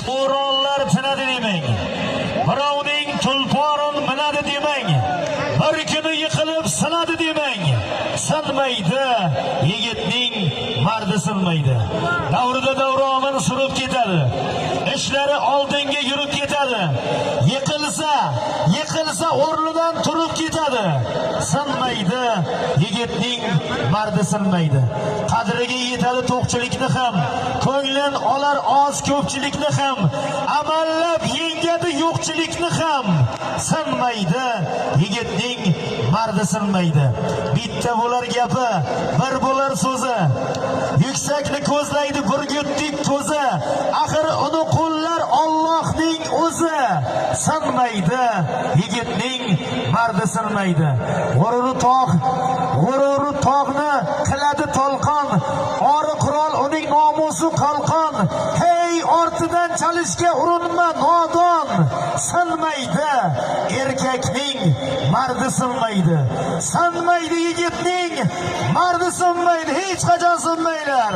O'ronlar tinadi demang. Birovning tulporin minadi demang. Bir kuni yiqilib sinadi demang. Sinmaydi, yigitning mardi sinmaydi. Davrida davromin surib ketadi. Ishlari oldinga yurib ketadi. Yiqilsa o'rnidan turib ketadi. Sinmaydi, yigitning mardi sinmaydi. Qadriga yetadi to'qchilikni ham, ko'nglin olar oz ko'pchilikni ham, amallab yengadi yo'qchilikni ham. Sinmaydi, yigitning mardi sinmaydi. Bitta bo'lar gapi, bir bo'lar so'zi. Yuksakni ko'zlaydi burgutdek ko'zi. Axir uni qo'llar Allohning o'zi. Sinmaydi, yigitning mardi sinmaydi. G'ururi tog'ni qiladi tolqon. Ori qurol uning nomusi qalqon. Hey, ortidan chalishga urinma nodon. Sinmaydi, erkakning mardi sinmaydi. Sinmaydi, yigitning mardi sinmaydi. Hech qachon sinmaylar.